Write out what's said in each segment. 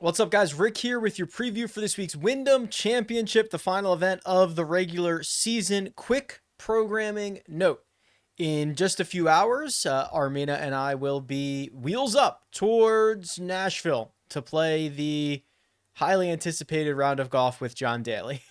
What's up, guys? Rick here with your preview for this week's Wyndham Championship, the final event of the regular season. Quick programming note. In just a few hours, Armina and I will be wheels up towards Nashville to play the highly anticipated round of golf with John Daly.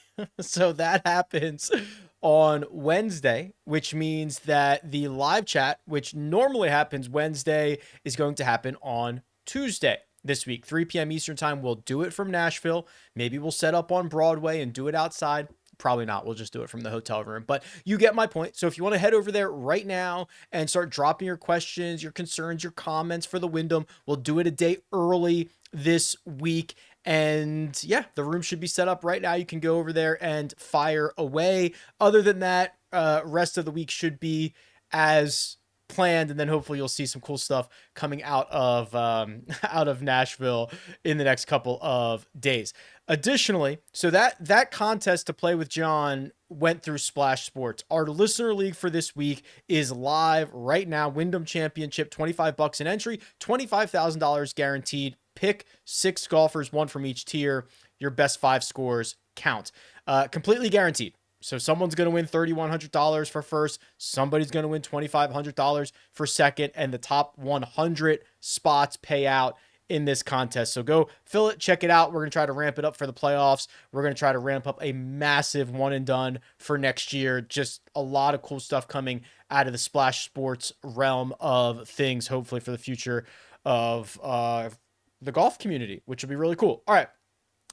So that happens on Wednesday, which means that the live chat, which normally happens Wednesday, is going to happen on Tuesday this week, 3 p.m. Eastern time. We'll do it from Nashville. Maybe we'll set up on Broadway and do it outside. Probably not. We'll just do it from the hotel room. But you get my point. So if you want to head over there right now and start dropping your questions, your concerns, your comments for the Wyndham, we'll do it a day early this week. And yeah, the room should be set up right now. You can go over there and fire away. Other than that, rest of the week should be as planned, and then hopefully you'll see some cool stuff coming out of out of Nashville in the next couple of days. Additionally, so that contest to play with John went through Splash Sports. Our listener league for this week is live right now. Wyndham Championship, $25 an entry, $25,000 guaranteed. Pick 6 golfers, 1 from each tier. Your best 5 scores count. Completely guaranteed. So someone's going to win $3,100 for first. Somebody's going to win $2,500 for second. And the top 100 spots pay out in this contest. So go fill it, check it out. We're going to try to ramp it up for the playoffs. We're going to try to ramp up a massive one and done for next year. Just a lot of cool stuff coming out of the Splash Sports realm of things, hopefully for the future of the golf community, which will be really cool. All right.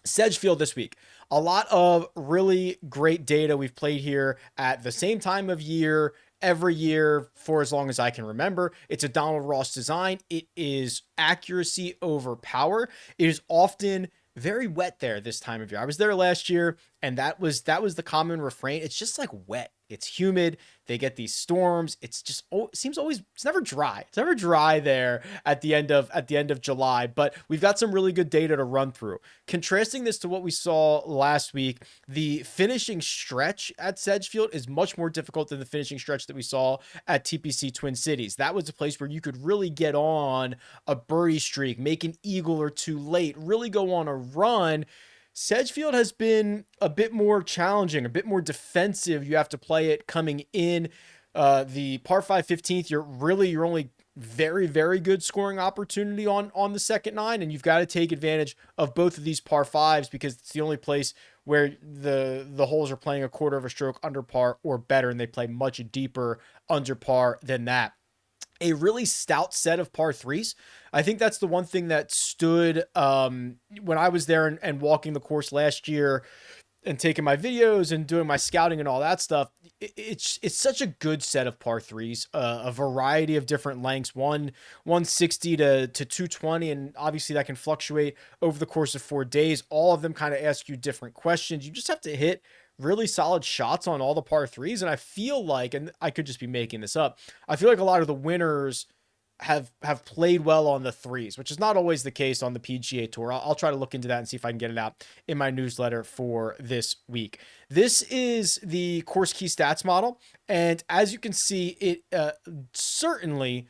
Sedgefield this week. A lot of really great data. We've played here at the same time of year every year for as long as I can remember. It's a Donald Ross design. It is accuracy over power. It is often very wet there this time of year. I was there last year, and that was the common refrain. It's just like wet. It's humid. They get these storms. It's just it seems always it's never dry. It's never dry there at the end of July. But we've got some really good data to run through. Contrasting this to what we saw last week, the finishing stretch at Sedgefield is much more difficult than the finishing stretch that we saw at TPC Twin Cities. That was a place where you could really get on a birdie streak, make an eagle or two late, really go on a run. Sedgefield has been a bit more challenging, a bit more defensive. You have to play it coming in. The par 5 15th, you're only very, very good scoring opportunity on the second 9, and you've got to take advantage of both of these par 5s because it's the only place where the holes are playing a quarter of a stroke under par or better, and they play much deeper under par than that. A really stout set of par 3s. I think that's the one thing that stood when I was there and walking the course last year and taking my videos and doing my scouting and all that stuff. It's such a good set of par 3s, a variety of different lengths, 160 to 220, and obviously that can fluctuate over the course of 4 days. All of them kind of ask you different questions. You just have to hit really solid shots on all the par 3s, and I feel like, and I could just be making this up, I feel like a lot of the winners have played well on the 3s, which is not always the case on the PGA Tour. I'll try to look into that and see if I can get it out in my newsletter for this week. This is the course key stats model, and as you can see, it certainly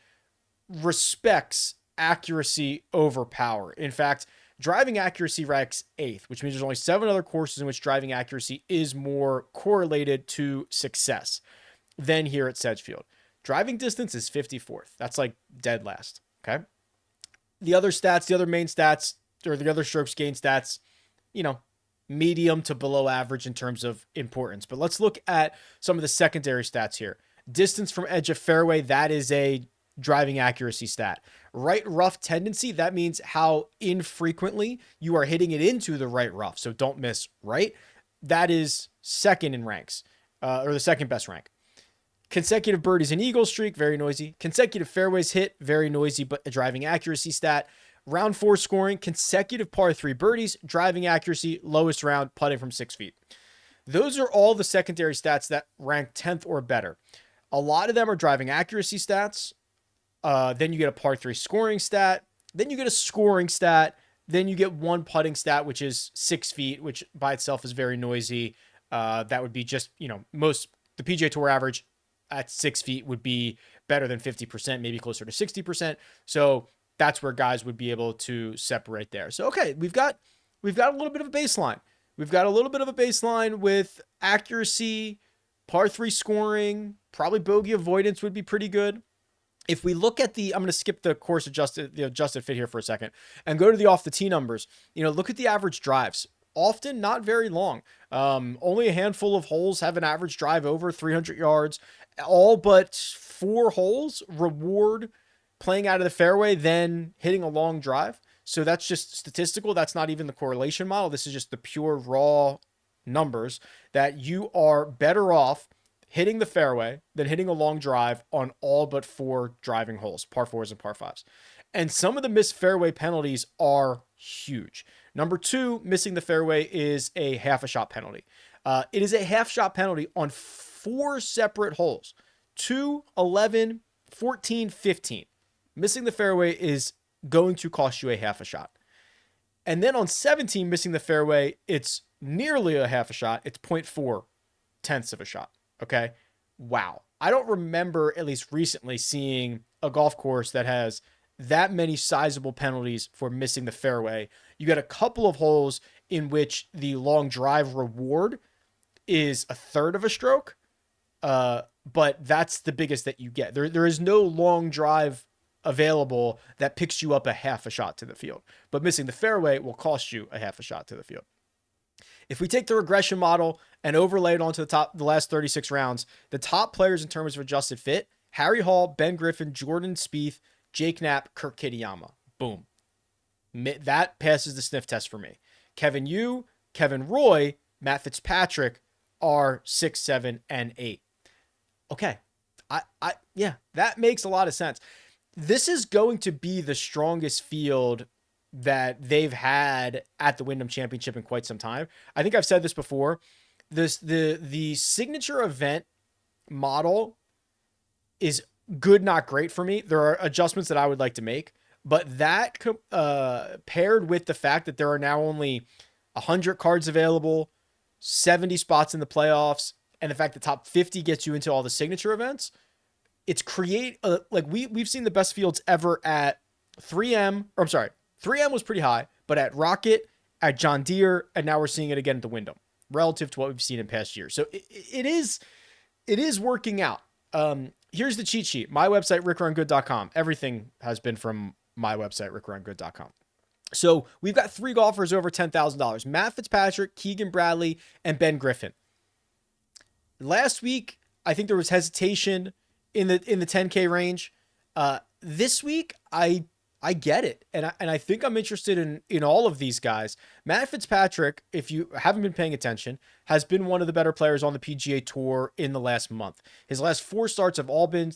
respects accuracy over power. In fact, driving accuracy ranks 8th, which means there's only 7 other courses in which driving accuracy is more correlated to success than here at Sedgefield. Driving distance is 54th. That's like dead last. Okay. The other stats, the other main stats, or the other strokes gain stats, medium to below average in terms of importance. But let's look at some of the secondary stats here. Distance from edge of fairway, that is a driving accuracy stat. Right rough tendency, that means how infrequently you are hitting it into the right rough. So don't miss right. That is second in ranks, or the second best rank. Consecutive birdies and eagle streak, very noisy. Consecutive fairways hit, very noisy, but a driving accuracy stat. Round 4 scoring, consecutive par 3 birdies, driving accuracy, lowest round, putting from 6 feet. Those are all the secondary stats that rank 10th or better. A lot of them are driving accuracy stats. Then you get a par 3 scoring stat. Then you get a scoring stat. Then you get one putting stat, which is 6 feet, which by itself is very noisy. That would be just, the PGA Tour average at 6 feet would be better than 50%, maybe closer to 60%. So that's where guys would be able to separate there. So, okay, we've got a little bit of a baseline. We've got a little bit of a baseline with accuracy, par 3 scoring, probably bogey avoidance would be pretty good. If we look at I'm going to skip the course adjusted fit here for a second and go to the off the tee numbers. Look at the average drives. Often not very long. Only a handful of holes have an average drive over 300 yards. All but 4 holes reward playing out of the fairway, then hitting a long drive. So that's just statistical. That's not even the correlation model. This is just the pure raw numbers that you are better off hitting the fairway than hitting a long drive on all but 4 driving holes, par 4s and par 5s. And some of the missed fairway penalties are huge. Number 2, missing the fairway is a half a shot penalty. It is a half shot penalty on 4 separate holes, 2, 11, 14, 15. Missing the fairway is going to cost you a half a shot. And then on 17, missing the fairway, it's nearly a half a shot. It's 0.4 tenths of a shot. Okay. Wow. I don't remember, at least recently, seeing a golf course that has that many sizable penalties for missing the fairway. You got a couple of holes in which the long drive reward is a third of a stroke. But that's the biggest that you get. There is no long drive available that picks you up a half a shot to the field, but missing the fairway will cost you a half a shot to the field. If we take the regression model and overlay it onto the last 36 rounds, the top players in terms of adjusted fit: Harry Hall, Ben Griffin, Jordan Spieth, Jake Knapp, Kurt Kitayama. Boom. That passes the sniff test for me. Kevin Yu, Kevin Roy, Matt Fitzpatrick are 6, 7, and 8. Okay. Yeah, that makes a lot of sense. This is going to be the strongest field that they've had at the Wyndham Championship in quite some time. I think I've said this before. The signature event model is good, not great for me. There are adjustments that I would like to make, but that paired with the fact that there are now only 100 cards available, 70 spots in the playoffs, and the fact the top 50 gets you into all the signature events, it's we've seen the best fields ever at 3M. 3M was pretty high, but at Rocket, at John Deere, and now we're seeing it again at the Wyndham relative to what we've seen in past years. So it is working out. Here's the cheat sheet. My website, RickRunGood.com. Everything has been from my website, RickRunGood.com. So we've got 3 golfers over $10,000. Matt Fitzpatrick, Keegan Bradley, and Ben Griffin. Last week, I think there was hesitation in the 10K range. This week, I get it. And I think I'm interested in all of these guys. Matt Fitzpatrick, if you haven't been paying attention, has been one of the better players on the PGA Tour in the last month. His last 4 starts have all been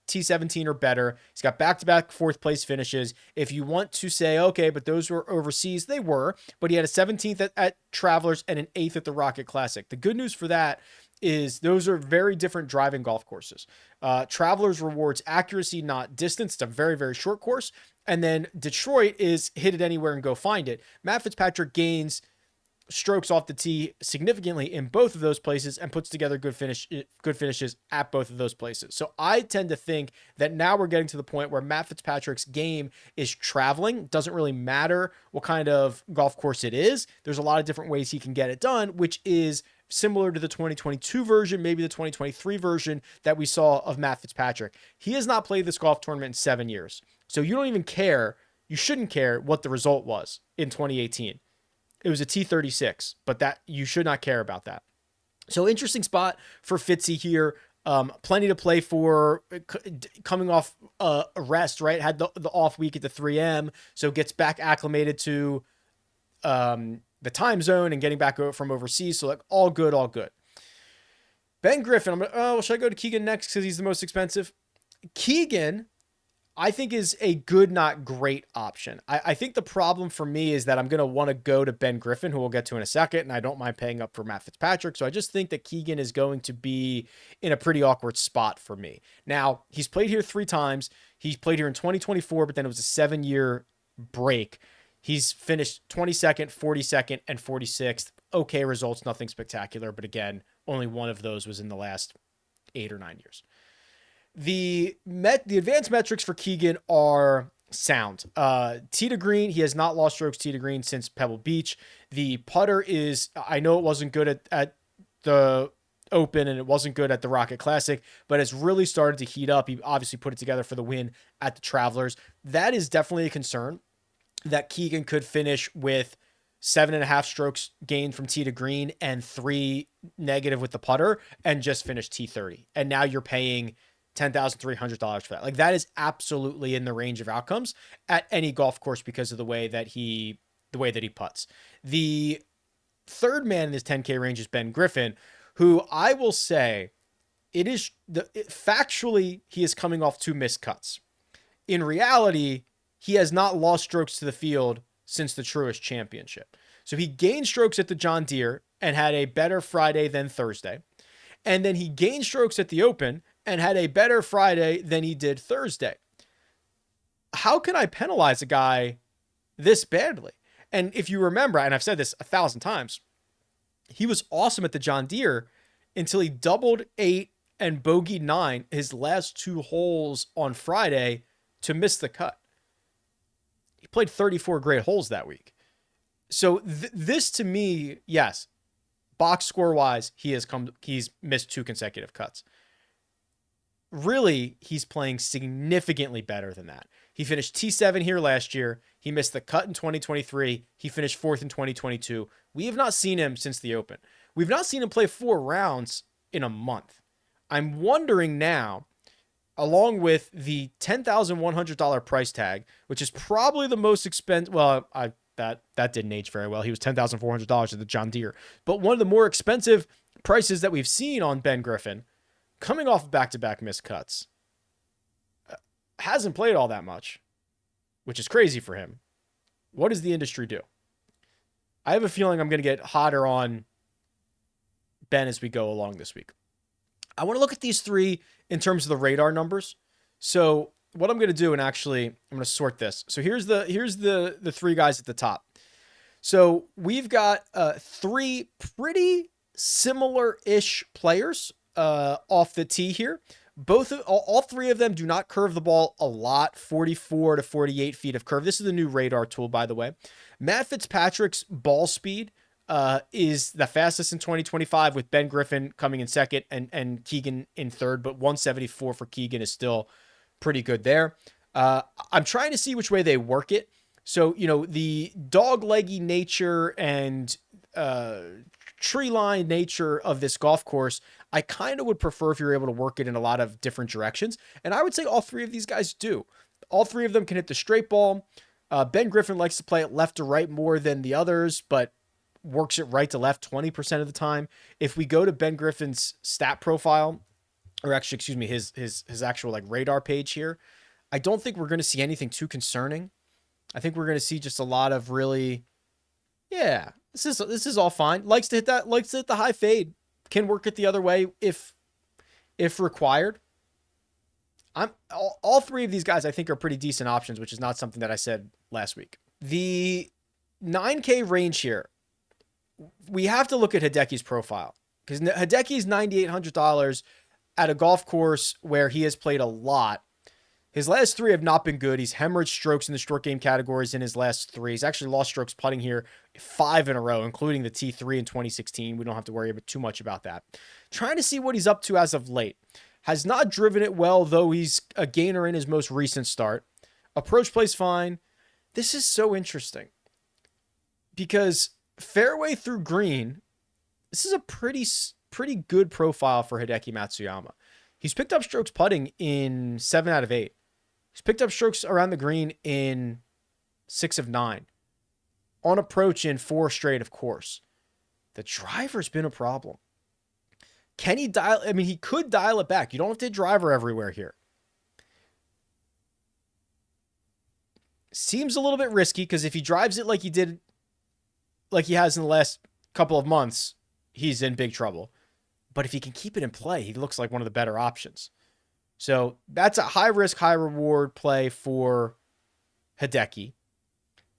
T17 or better. He's got back-to-back 4th place finishes. If you want to say, okay, but those were overseas, they were, but he had a 17th at Travelers and an 8th at the Rocket Classic. The good news for that is those are very different driving golf courses. Travelers rewards accuracy, not distance. It's a very, very short course. And then Detroit is hit it anywhere and go find it. Matt Fitzpatrick gains strokes off the tee significantly in both of those places and puts together good finishes at both of those places. So I tend to think that now we're getting to the point where Matt Fitzpatrick's game is traveling. Doesn't really matter what kind of golf course it is. There's a lot of different ways he can get it done, which is similar to the 2022 version, maybe the 2023 version that we saw of Matt Fitzpatrick. He has not played this golf tournament in 7 years. So you don't even care. You shouldn't care what the result was in 2018. It was a T36, but that you should not care about that. So interesting spot for Fitzy here. Plenty to play for, coming off a rest, right? Had the off week at the 3M, so gets back acclimated to the time zone and getting back from overseas. So like all good, all good. Ben Griffin, should I go to Keegan next because he's the most expensive? Keegan, I think, is a good, not great option. I think the problem for me is that I'm going to want to go to Ben Griffin, who we'll get to in a second, and I don't mind paying up for Matt Fitzpatrick. So I just think that Keegan is going to be in a pretty awkward spot for me. Now, he's played here 3 times. He played here in 2024, but then it was a 7-year break. He's finished 22nd, 42nd, and 46th. Okay results, nothing spectacular. But again, only one of those was in the last 8 or 9 years. The advanced metrics for Keegan are sound. Tee to green, he has not lost strokes tee to green since Pebble Beach. The putter is, I know it wasn't good at the Open and it wasn't good at the Rocket Classic, but it's really started to heat up. He obviously put it together for the win at the Travelers. That is definitely a concern that Keegan could finish with 7.5 strokes gained from tee to green and 3 negative with the putter and just finish T30. And now you're paying $10,300 for that. Like, that is absolutely in the range of outcomes at any golf course because of the way that he putts. The third man in this 10K range is Ben Griffin, who I will say factually, he is coming off 2 missed cuts. In reality, he has not lost strokes to the field since the Truist Championship. So he gained strokes at the John Deere and had a better Friday than Thursday. And then he gained strokes at the Open and had a better Friday than he did Thursday. How can I penalize a guy this badly? And if you remember, and I've said this 1,000 times, he was awesome at the John Deere until he doubled 8 and bogeyed 9 his last 2 holes on Friday to miss the cut. He played 34 great holes that week. So this to me, yes, box score wise, he's missed 2 consecutive cuts. Really, he's playing significantly better than that. He finished T7 here last year. He missed the cut in 2023. He finished 4th in 2022. We have not seen him since the Open. We've not seen him play 4 rounds in a month. I'm wondering now, along with the $10,100 price tag, which is probably the most expensive. Well, that didn't age very well. He was $10,400 at the John Deere, but one of the more expensive prices that we've seen on Ben Griffin, coming off of back-to-back missed cuts, hasn't played all that much, which is crazy for him. What does the industry do? I have a feeling I'm going to get hotter on Ben as we go along this week. I want to look at these 3 in terms of the radar numbers. So what I'm going to do, and actually I'm going to sort this. So here's the 3 guys at the top. So we've got 3 pretty similar-ish players off the tee here. All 3 of them do not curve the ball a lot, 44 to 48 feet of curve. This is the new radar tool, by the way. Matt Fitzpatrick's ball speed is the fastest in 2025, with Ben Griffin coming in second and Keegan in third, but 174 for Keegan is still pretty good there. I'm trying to see which way they work it. So, the dog-leggy nature and tree line nature of this golf course, I kind of would prefer if you're able to work it in a lot of different directions. And I would say all 3 of these guys do. All 3 of them can hit the straight ball. Ben Griffin likes to play it left to right more than the others, but works it right to left 20% of the time. If we go to Ben Griffin's stat profile, or actually, excuse me, his actual like radar page here, I don't think we're going to see anything too concerning. I think we're going to see just a lot of really, yeah, this is all fine. Likes to hit the high fade. Can work it the other way if required. All 3 of these guys I think are pretty decent options, which is not something that I said last week. The 9K range here, we have to look at Hideki's profile, because Hideki's $9,800 at a golf course where he has played a lot. His last 3 have not been good. He's hemorrhaged strokes in the short game categories in his last 3. He's actually lost strokes putting here 5 in a row, including the T3 in 2016. We don't have to worry too much about that. Trying to see what he's up to as of late. Has not driven it well, though he's a gainer in his most recent start. Approach plays fine. This is so interesting, because fairway through green, this is a pretty good profile for Hideki Matsuyama. He's picked up strokes putting in 7 out of 8. He's picked up strokes around the green in 6 of 9. On approach in 4 straight, of course. The driver's been a problem. Can he dial? I mean, he could dial it back. You don't have to hit driver everywhere here. Seems a little bit risky, because if he drives it like he has in the last couple of months, he's in big trouble. But if he can keep it in play, he looks like one of the better options. So that's a high risk, high reward play for Hideki.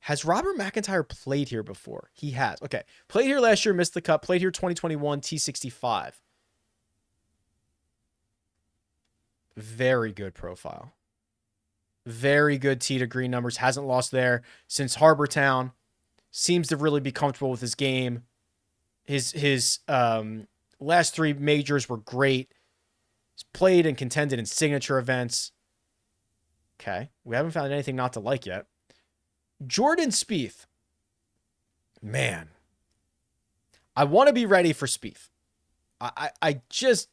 Has Robert McIntyre played here before? He has. Okay. Played here last year, missed the cut. Played here 2021, T65. Very good profile. Very good tee to green numbers. Hasn't lost there since Harbortown. Seems to really be comfortable with his game. His last 3 majors were great. He's played and contended in signature events. Okay. We haven't found anything not to like yet. Jordan Spieth. Man. I want to be ready for Spieth. I just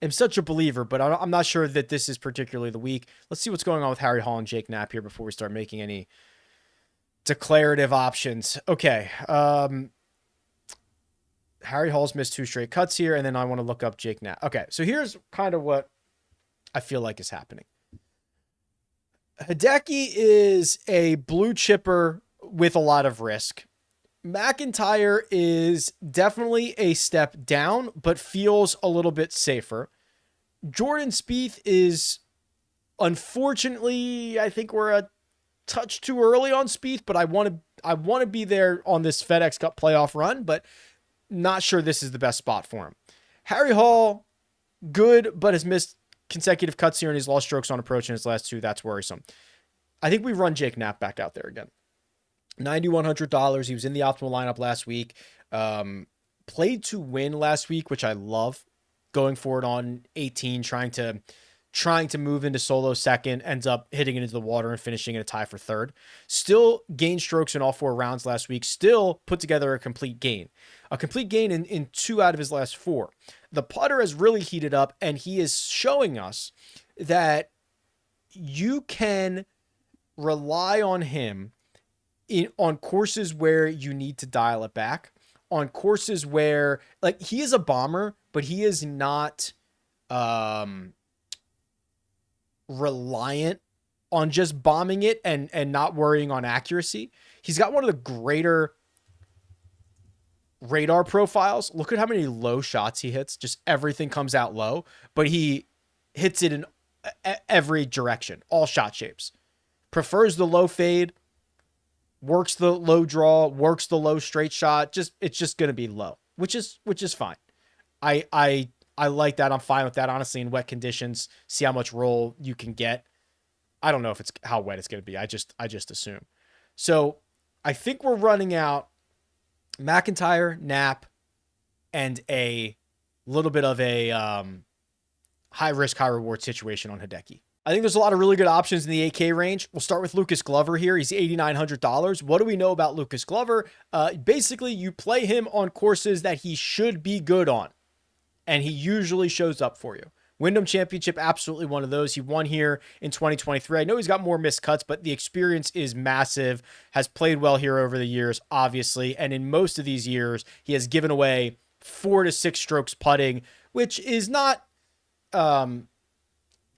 am such a believer, but I'm not sure that this is particularly the week. Let's see what's going on with Harry Hall and Jake Knapp here before we start making any declarative options. Okay. Harry Hall's missed 2 straight cuts here, and then I want to look up Jake Knapp. Okay, so here's kind of what I feel like is happening. Hideki is a blue chipper with a lot of risk. McIntyre is definitely a step down, but feels a little bit safer. Jordan Spieth is, unfortunately, I think we're a touch too early on Spieth, but I want to be there on this FedEx Cup playoff run, but not sure this is the best spot for him. Harry Hall, good, but has missed consecutive cuts here, and he's lost strokes on approach in his last 2. That's worrisome. I think we run Jake Knapp back out there again. $9,100. He was in the optimal lineup last week. Played to win last week, which I love. Going for it on 18, trying to move into solo second, ends up hitting it into the water and finishing in a tie for third. Still gained strokes in all 4 rounds last week. Still put together a complete gain. A complete gain in 2 out of his last 4. The putter has really heated up, and he is showing us that you can rely on him on courses where you need to dial it back, on courses where, like, he is a bomber, but he is not reliant on just bombing it and not worrying on accuracy. He's got one of the greater radar profiles. Look at how many low shots he hits. Just everything comes out low, but he hits it in every direction, all shot shapes. Prefers the low fade, works the low draw, works the low straight shot. It's just going to be low, which is fine. I like that. I'm fine with that. Honestly, in wet conditions, see how much roll you can get. I don't know if it's how wet it's going to be. I just assume. So I think we're running out McIntyre, Knapp, and a little bit of a high risk, high reward situation on Hideki. I think there's a lot of really good options in the 8K range. We'll start with Lucas Glover here. He's $8,900. What do we know about Lucas Glover? Basically, you play him on courses that he should be good on, and he usually shows up for you. Wyndham Championship, absolutely one of those. He won here in 2023. I know he's got more missed cuts, but the experience is massive, has played well here over the years, obviously, and in most of these years, he has given away 4 to 6 strokes putting, which is not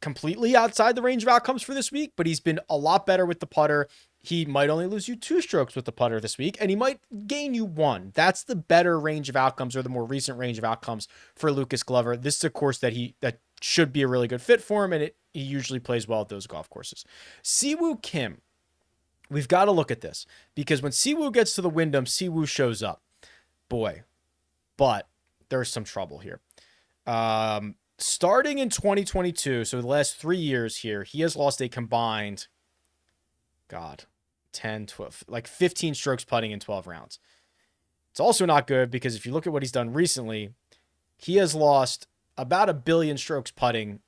completely outside the range of outcomes for this week, but he's been a lot better with the putter. He might only lose you 2 strokes with the putter this week, and he might gain you 1. That's the better range of outcomes, or the more recent range of outcomes for Lucas Glover. This is a course that should be a really good fit for him, and he usually plays well at those golf courses. Siwoo Kim, we've got to look at this, because when Siwoo gets to the Wyndham, Siwoo shows up. Boy, but there's some trouble here. Starting in 2022, so the last 3 years here, he has lost a combined, 10, 12, like 15 strokes putting in 12 rounds. It's also not good because if you look at what he's done recently, he has lost about 1 billion strokes putting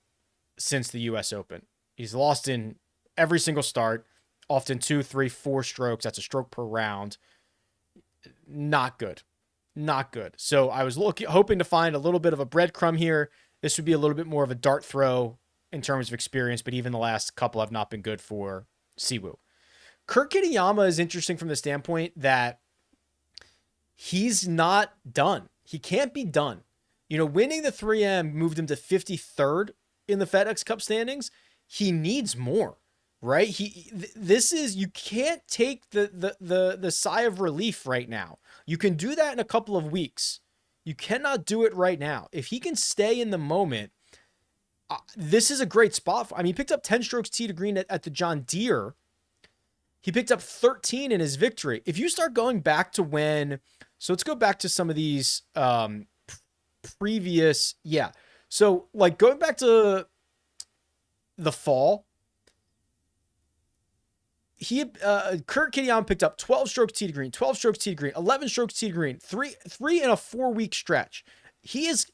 since the US Open. He's lost in every single start, often 2, 3, 4 strokes. That's a stroke per round. Not good. Not good. So I was hoping to find a little bit of a breadcrumb here. This would be a little bit more of a dart throw in terms of experience, but even the last couple have not been good for Siwoo. Kurt Kitayama is interesting from the standpoint that he's not done. He can't be done. You know, winning the 3M moved him to 53rd in the FedEx Cup standings. He needs more, right? You can't take the sigh of relief right now. You can do that in a couple of weeks. You cannot do it right now. If he can stay in the moment, this is a great spot. He picked up 10 strokes tee to green at the John Deere. He picked up 13 in his victory. If you start going back to so let's go back to some of these previous, So like going back to the fall, Kurt Kitayama picked up 12 strokes tee to green, 12 strokes tee to green, 11 strokes tee to green, three in a 4-week stretch. He is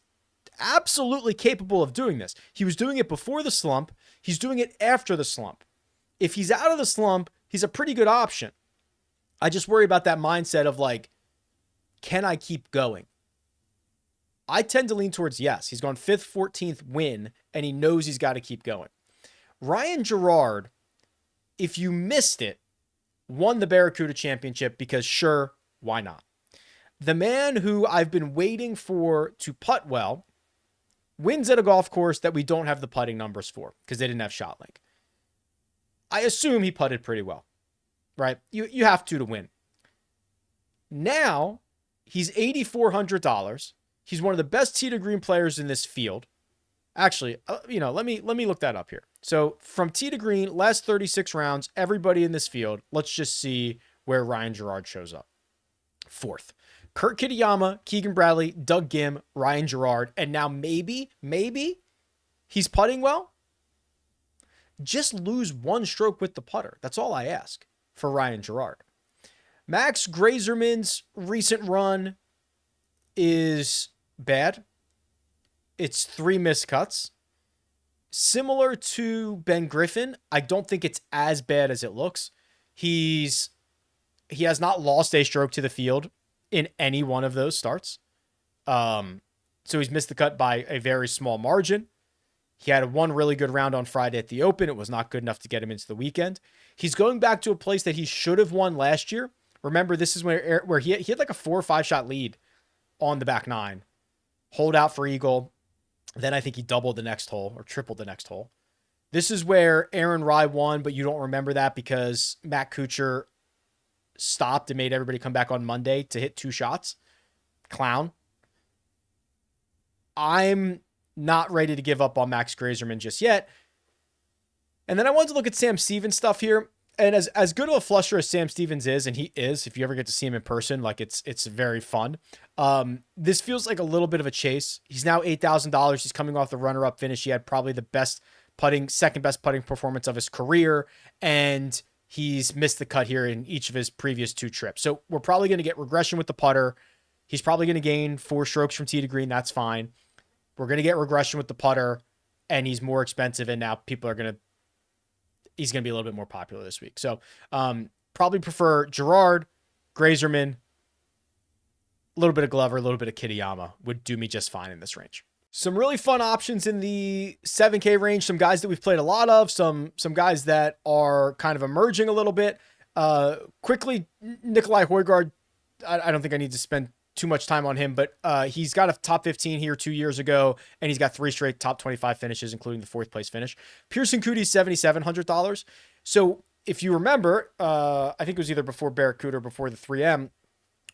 absolutely capable of doing this. He was doing it before the slump. He's doing it after the slump. If he's out of the slump, he's a pretty good option. I just worry about that mindset of like, can I keep going? I tend to lean towards yes. He's gone 5th, 14th win, and he knows he's got to keep going. Ryan Gerard, if you missed it, won the Barracuda Championship because sure, why not? The man who I've been waiting for to putt well wins at a golf course that we don't have the putting numbers for because they didn't have ShotLink. I assume he putted pretty well, right? You have to win. Now, he's $8,400. He's one of the best tee to green players in this field. Actually, let me look that up here. So from tee to green, last 36 rounds, everybody in this field, let's just see where Ryan Gerard shows up. 4th. Kurt Kitayama, Keegan Bradley, Doug Gim, Ryan Gerard, and now maybe he's putting well. Just lose 1 stroke with the putter. That's all I ask for Ryan Gerard. Max Grazerman's recent run is bad. It's 3 missed cuts. Similar to Ben Griffin, I don't think it's as bad as it looks. He has not lost a stroke to the field in any one of those starts. So he's missed the cut by a very small margin. He had 1 really good round on Friday at the Open. It was not good enough to get him into the weekend. He's going back to a place that he should have won last year. Remember, this is where he had like a 4 or 5 shot lead on the back 9. Hold out for eagle. Then I think he doubled the next hole or tripled the next hole. This is where Aaron Rai won, but you don't remember that because Matt Kuchar stopped and made everybody come back on Monday to hit 2 shots. Clown. I'm not ready to give up on Max Grazerman just yet. And then I wanted to look at Sam Stevens stuff here. And as good of a flusher as Sam Stevens is, and he is, if you ever get to see him in person, like it's very fun. This feels like a little bit of a chase. He's now $8,000. He's coming off the runner-up finish. He had probably the second best putting performance of his career, and he's missed the cut here in each of his previous 2 trips. So we're probably going to get regression with the putter. He's probably going to gain 4 strokes from tee to green. That's fine. We're going to get regression with the putter, and he's more expensive, and now he's going to be a little bit more popular this week. So probably prefer Gerard, Grazerman, a little bit of Glover, a little bit of Kitayama would do me just fine in this range. Some really fun options in the 7K range. Some guys that we've played a lot of, some guys that are kind of emerging a little bit. Quickly, Nikolai Højgaard, I don't think I need to spend too much time on him, but he's got a top 15 here 2 years ago, and he's got 3 straight top 25 finishes, including the 4th place finish. Pearson Coody, $7,700. So if you remember, I think it was either before Barracuda or before the 3M,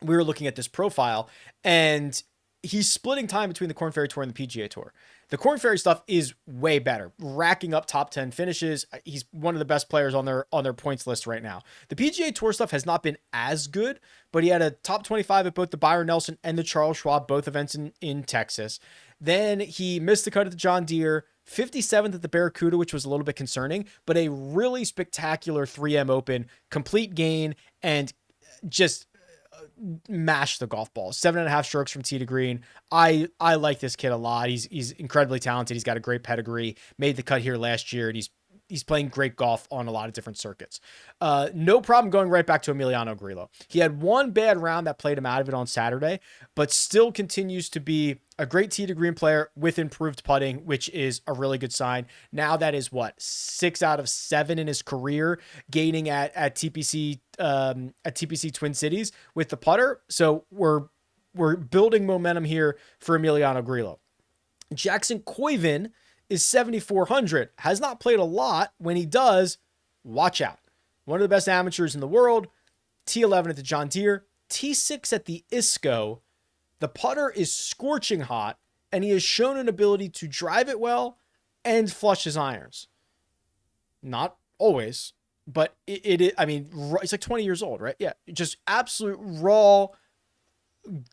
we were looking at this profile, and he's splitting time between the Korn Ferry Tour and the PGA Tour. The Korn Ferry stuff is way better, racking up top 10 finishes. He's one of the best players on their points list right now. The PGA Tour stuff has not been as good, but he had a top 25 at both the Byron Nelson and the Charles Schwab, both events in Texas. Then he missed the cut at the John Deere, 57th at the Barracuda, which was a little bit concerning, but a really spectacular 3M Open, complete gain, and just mash the golf ball. 7.5 strokes from tee to green. I like this kid a lot. He's incredibly talented. He's got a great pedigree. Made the cut here last year, and he's playing great golf on a lot of different circuits. No problem going right back to Emiliano Grillo. He had 1 bad round that played him out of it on Saturday, but still continues to be a great tee to green player with improved putting, which is a really good sign. Now that is 6 out of 7 in his career, gaining at TPC Twin Cities with the putter. So we're building momentum here for Emiliano Grillo. Jackson Koivin is 7,400. Has not played a lot. When he does, watch out. One of the best amateurs in the world. T11 at the John Deere. T6 at the ISCO. The putter is scorching hot, and he has shown an ability to drive it well and flush his irons. Not always, but it I mean, it's like 20 years old, right? Yeah, just absolute raw,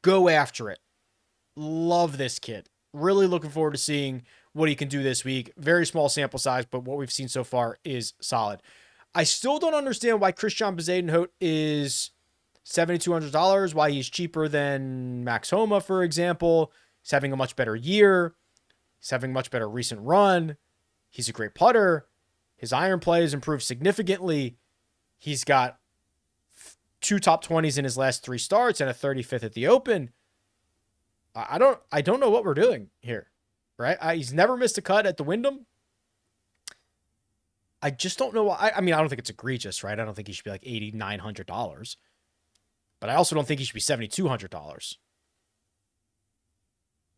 go after it. Love this kid. Really looking forward to seeing what he can do this week. Very small sample size, but what we've seen so far is solid. I still don't understand why Christian Bezuidenhout is $7,200, why he's cheaper than Max Homa, for example. He's having a much better year. He's having a much better recent run. He's a great putter. His iron play has improved significantly. He's got 2 top 20s in his last 3 starts and a 35th at the Open. I don't know what we're doing here, right? He's never missed a cut at the Wyndham. I just don't know why. I mean, I don't think it's egregious, right? I don't think he should be like $8,900, but I also don't think he should be $7,200.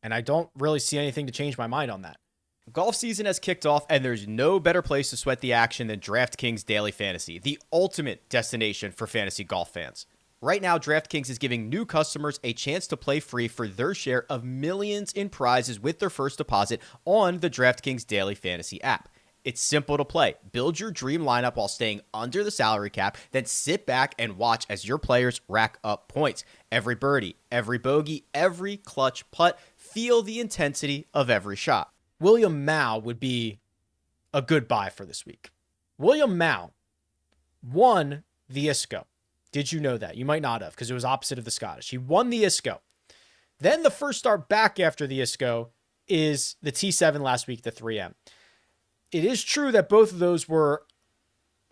And I don't really see anything to change my mind on that. Golf season has kicked off, and there's no better place to sweat the action than DraftKings Daily Fantasy, the ultimate destination for fantasy golf fans. Right now, DraftKings is giving new customers a chance to play free for their share of millions in prizes with their first deposit on the DraftKings Daily Fantasy app. It's simple to play. Build your dream lineup while staying under the salary cap, then sit back and watch as your players rack up points. Every birdie, every bogey, every clutch putt, feel the intensity of every shot. William Mao would be a good buy for this week. William Mao won the ISCO. Did you know that? You might not have, because it was opposite of the Scottish. He won the ISCO. Then the first start back after the ISCO is the T7 last week, the 3M. It is true that both of those were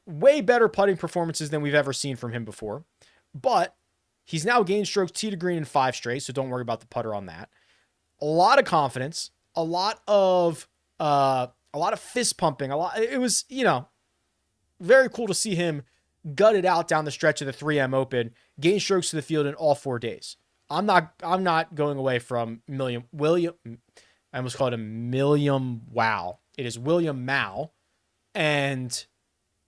way better putting performances than we've ever seen from him before, but he's now gained strokes tee to green in 5 straight, so don't worry about the putter on that. A lot of confidence, a lot of fist pumping, it was, very cool to see him gut it out down the stretch of the 3M Open, gain strokes to the field in all 4 days. I'm not going away from I almost called him William Wow. It is William Mao, and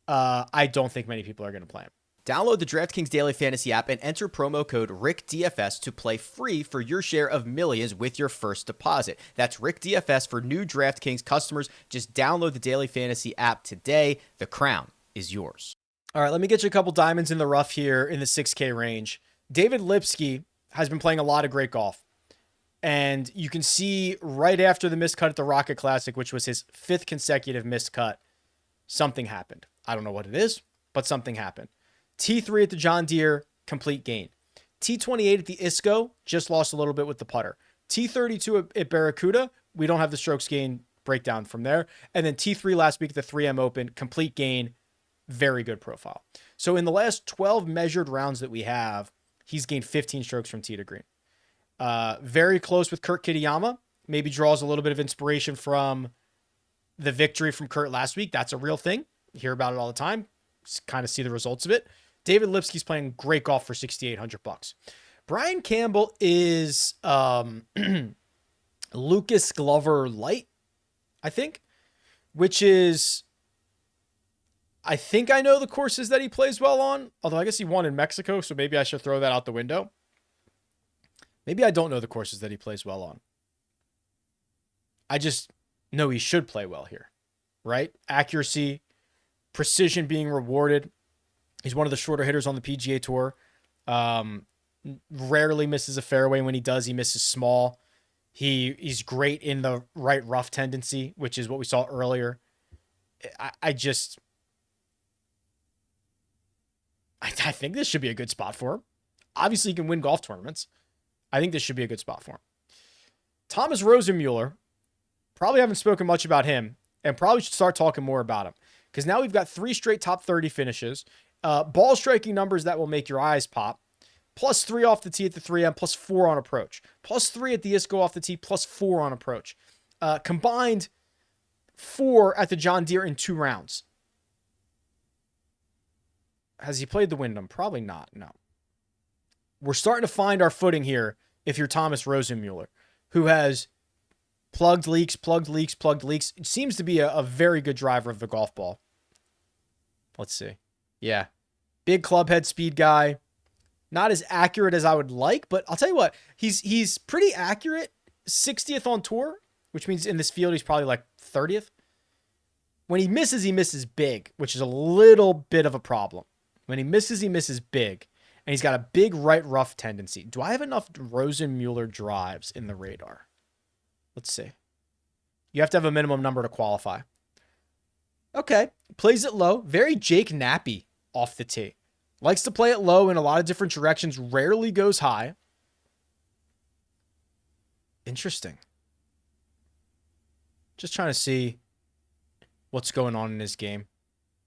I don't think many people are going to play him. Download the DraftKings Daily Fantasy app and enter promo code RickDFS to play free for your share of millions with your first deposit. That's RickDFS for new DraftKings customers. Just download the Daily Fantasy app today. The crown is yours. All right, let me get you a couple diamonds in the rough here in the 6K range. David Lipsky has been playing a lot of great golf. And you can see right after the missed cut at the Rocket Classic, which was his 5th consecutive missed cut, something happened. I don't know what it is, but something happened. T3 at the John Deere, complete gain. T28 at the ISCO, just lost a little bit with the putter. T32 at Barracuda, we don't have the strokes gain breakdown from there. And then T3 last week at the 3M Open, complete gain, very good profile. So in the last 12 measured rounds that we have, he's gained 15 strokes from tee to green. Very close with Kurt Kitayama. Maybe draws a little bit of inspiration from the victory from Kurt last week. That's a real thing. You hear about it all the time. Kind of see the results of it. David Lipsky's playing great golf for $6,800. Brian Campbell is Lucas Glover light, I think, which is, I think I know the courses that he plays well on, although I guess he won in Mexico, so maybe I should throw that out the window. Maybe I don't know the courses that he plays well on. I just know he should play well here, right? Accuracy, precision being rewarded. He's one of the shorter hitters on the PGA Tour. Rarely misses a fairway. When he does, he misses small. He's great in the right rough tendency, which is what we saw earlier. I think this should be a good spot for him. Obviously, he can win golf tournaments. I think this should be a good spot for him. Thomas Rosenmuller, probably haven't spoken much about him, and probably should start talking more about him, because now we've got 3 straight top 30 finishes, ball striking numbers that will make your eyes pop, +3 off the tee at the 3M, +4 on approach, +3 at the ISCO off the tee, +4 on approach. Combined 4 at the John Deere in 2 rounds. Has he played the Wyndham? Probably not, no. We're starting to find our footing here if you're Thomas Rosenmuller, who has plugged leaks. It seems to be a very good driver of the golf ball. Let's see. Yeah. Big club head speed guy. Not as accurate as I would like, but I'll tell you what, he's pretty accurate. 60th on tour, which means in this field he's probably like 30th. When he misses big, which is a little bit of a problem. When he misses big. And he's got a big right rough tendency. Do I have enough Rosenmuller drives in the radar? Let's see. You have to have a minimum number to qualify. Okay. Plays it low. Very Jake Nappy off the tee. Likes to play it low in a lot of different directions. Rarely goes high. Interesting. Just trying to see what's going on in his game.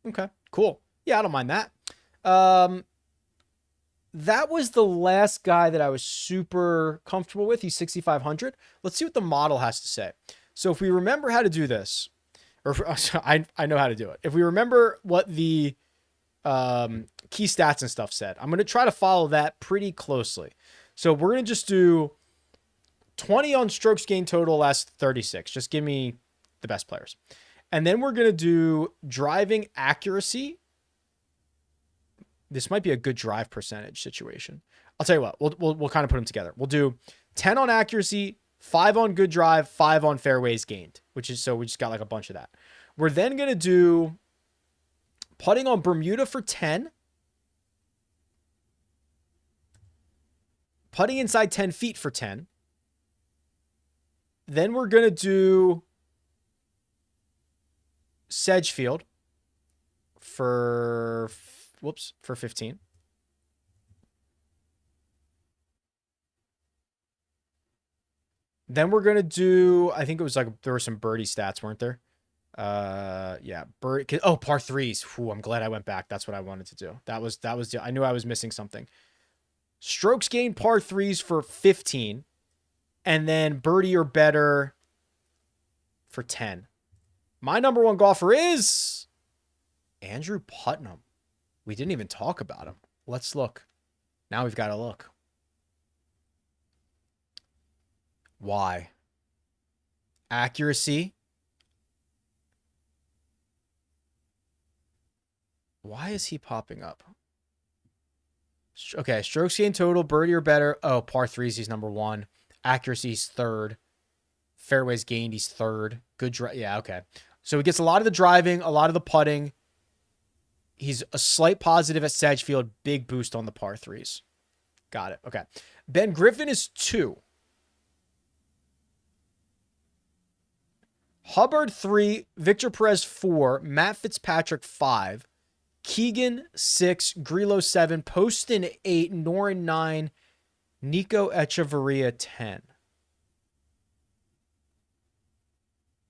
Okay, cool. Yeah, I don't mind that. That was the last guy that I was super comfortable with. He's 6,500. Let's see what the model has to say. So if we remember how to do this, or I know how to do it. If we remember what the key stats and stuff said, I'm going to try to follow that pretty closely. So we're going to just do 20 on strokes gained total last 36. Just give me the best players. And then we're going to do driving accuracy. This might be a good drive percentage situation. I'll tell you what, we'll kind of put them together. We'll do 10 on accuracy, 5 on good drive, 5 on fairways gained, which is, so we just got like a bunch of that. We're then going to do putting on Bermuda for 10, putting inside 10 feet for 10. Then we're going to do Sedgefield for 15. Then we're going to do, I think it was like, there were some birdie stats, weren't there? Yeah, par threes. Whew, I'm glad I went back. That's what I wanted to do. That was, I knew I was missing something. Strokes gained par threes for 15. And then birdie or better for 10. My number one golfer is Andrew Putnam. We didn't even talk about him. Let's look. Now we've got to look. Why? Accuracy. Why is he popping up? Okay, strokes gained total, birdie or better. Oh, par threes, he's number one. Accuracy, he's third. Fairways gained, he's third. Good drive. Yeah, okay. So he gets a lot of the driving, a lot of the putting. He's a slight positive at Sedgefield. Big boost on the par threes. Got it. Okay. Ben Griffin is 2. Hubbard 3. Victor Perez 4. Matt Fitzpatrick 5. Keegan 6. Grillo 7. Poston 8. Noren 9. Nico Echeverria 10.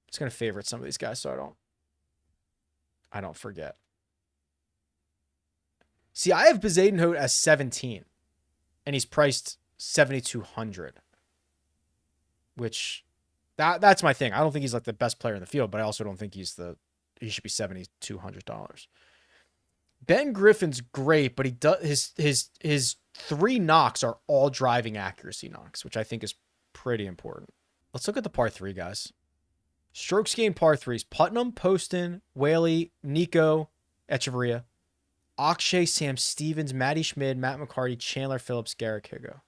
Just going to favorite some of these guys so I don't forget. See, I have Bezadenhout as 17, and he's priced 7,200, which that's my thing. I don't think he's like the best player in the field, but I also don't think he should be $7,200. Ben Griffin's great, but he does his 3 knocks are all driving accuracy knocks, which I think is pretty important. Let's look at the par 3 guys. Strokes gained par 3s: Putnam, Poston, Whaley, Nico Echeverria, Akshay, Sam Stevens, Matty Schmid, Matt McCarty, Chandler Phillips, Garrick Higo.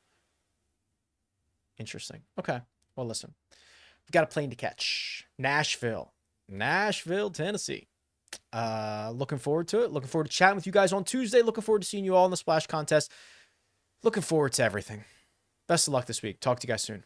Interesting. Okay. Well, listen. We've got a plane to catch. Nashville, Tennessee. Looking forward to it. Looking forward to chatting with you guys on Tuesday. Looking forward to seeing you all in the Splash Contest. Looking forward to everything. Best of luck this week. Talk to you guys soon.